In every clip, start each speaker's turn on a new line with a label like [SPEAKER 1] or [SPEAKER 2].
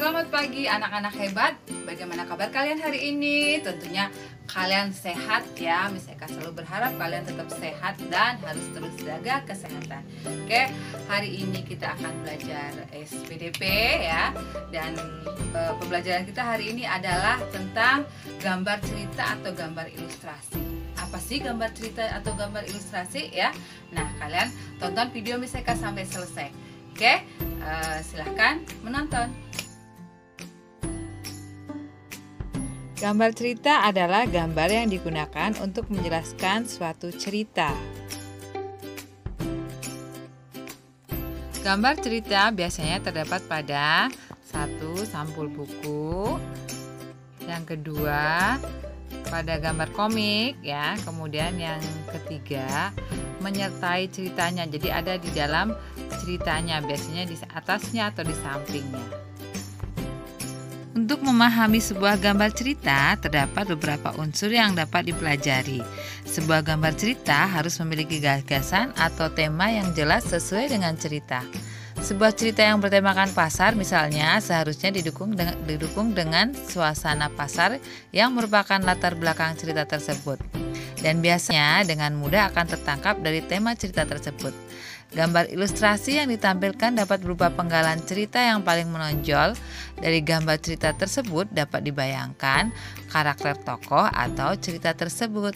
[SPEAKER 1] Selamat pagi anak-anak hebat. Bagaimana kabar kalian hari ini? Tentunya kalian sehat ya. Miss Eka selalu berharap kalian tetap sehat dan harus terus jaga kesehatan. Oke, hari ini kita akan belajar SPDP ya. Dan pembelajaran kita hari ini adalah tentang gambar cerita atau gambar ilustrasi. Apa sih gambar cerita atau gambar ilustrasi ya? Nah, kalian tonton video Miss Eka sampai selesai. Oke, silahkan menonton. Gambar cerita adalah gambar yang digunakan untuk menjelaskan suatu cerita. Gambar cerita biasanya terdapat pada satu, sampul buku, yang kedua pada gambar komik ya, kemudian yang ketiga menyertai ceritanya. Jadi ada di dalam ceritanya, biasanya di atasnya atau di sampingnya. Untuk memahami sebuah gambar cerita, terdapat beberapa unsur yang dapat dipelajari. Sebuah gambar cerita harus memiliki gagasan atau tema yang jelas sesuai dengan cerita. Sebuah cerita yang bertemakan pasar misalnya seharusnya didukung dengan suasana pasar yang merupakan latar belakang cerita tersebut. Dan biasanya dengan mudah akan tertangkap dari tema cerita tersebut. Gambar ilustrasi yang ditampilkan dapat berupa penggalan cerita yang paling menonjol. Dari gambar cerita tersebut dapat dibayangkan karakter tokoh atau cerita tersebut.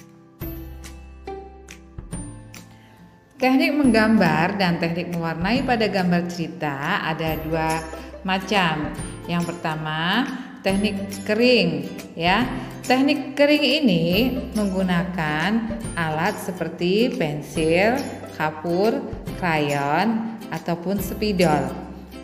[SPEAKER 1] Teknik menggambar dan teknik mewarnai pada gambar cerita ada dua macam. Yang pertama, teknik kering ya. Teknik kering ini menggunakan alat seperti pensil, kapur, krayon, ataupun spidol.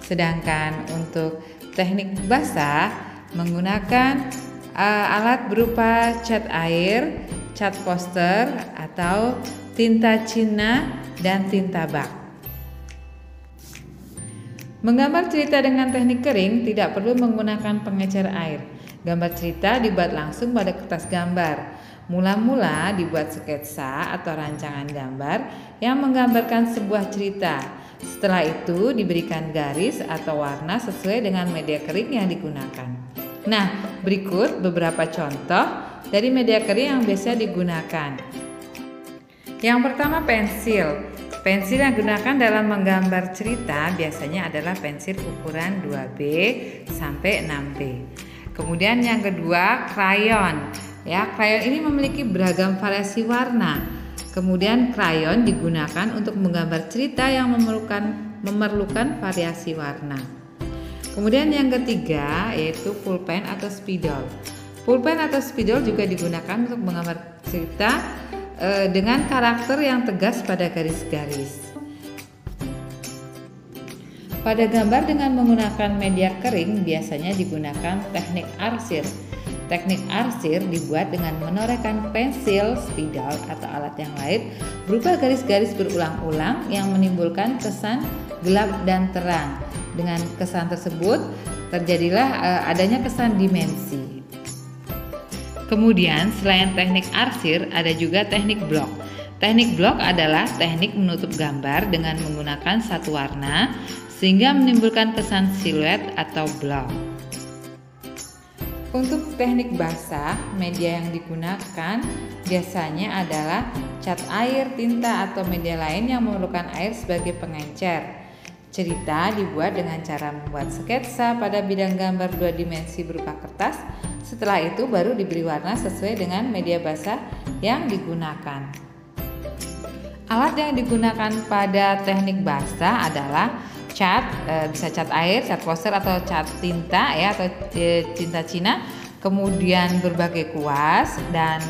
[SPEAKER 1] Sedangkan untuk teknik basah menggunakan alat berupa cat air, cat poster, atau tinta Cina dan tinta bak. Menggambar cerita dengan teknik kering tidak perlu menggunakan pengecer air. Gambar cerita dibuat langsung pada kertas gambar. Mula-mula dibuat sketsa atau rancangan gambar yang menggambarkan sebuah cerita. Setelah itu diberikan garis atau warna sesuai dengan media kering yang digunakan. Nah, berikut beberapa contoh dari media kering yang biasa digunakan. Yang pertama, pensil. Pensil yang digunakan dalam menggambar cerita biasanya adalah pensil ukuran 2B sampai 6B. Kemudian yang kedua, krayon. Ya, krayon ini memiliki beragam variasi warna. Kemudian krayon digunakan untuk menggambar cerita yang memerlukan variasi warna. Kemudian yang ketiga yaitu pulpen atau spidol. Pulpen atau spidol juga digunakan untuk menggambar cerita dengan karakter yang tegas pada garis-garis. Pada gambar dengan menggunakan media kering biasanya digunakan teknik arsir. Teknik arsir dibuat dengan menorehkan pensil, spidol, atau alat yang lain berupa garis-garis berulang-ulang yang menimbulkan kesan gelap dan terang. Dengan kesan tersebut terjadilah adanya kesan dimensi. Kemudian selain teknik arsir ada juga teknik blok. Teknik blok adalah teknik menutup gambar dengan menggunakan satu warna sehingga menimbulkan kesan siluet atau blok. Untuk teknik basah, media yang digunakan biasanya adalah cat air, tinta, atau media lain yang memerlukan air sebagai pengencer. Cerita dibuat dengan cara membuat sketsa pada bidang gambar dua dimensi berupa kertas. Setelah itu baru diberi warna sesuai dengan media basah yang digunakan. Alat yang digunakan pada teknik basah adalah cat, bisa cat air, cat poster atau cat tinta ya, atau tinta Cina, kemudian berbagai kuas dan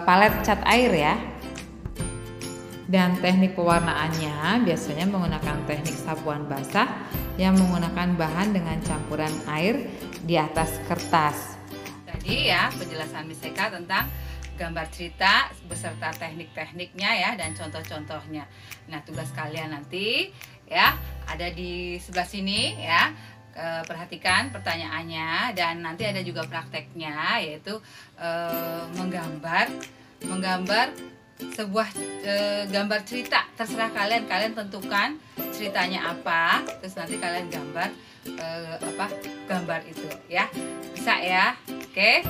[SPEAKER 1] palet cat air ya. Dan teknik pewarnaannya biasanya menggunakan teknik sapuan basah yang menggunakan bahan dengan campuran air di atas kertas. Tadi ya penjelasan Miss Eka tentang gambar cerita beserta teknik-tekniknya ya dan contoh-contohnya. Nah, tugas kalian nanti ya ada di sebelah sini ya. Perhatikan pertanyaannya dan nanti ada juga prakteknya yaitu menggambar sebuah gambar cerita. Terserah kalian tentukan ceritanya apa, terus nanti kalian gambar luar itu ya. Bisa ya. Oke,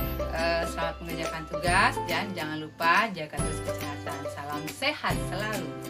[SPEAKER 1] selamat mengerjakan tugas dan jangan lupa jaga terus kesehatan. Salam sehat selalu.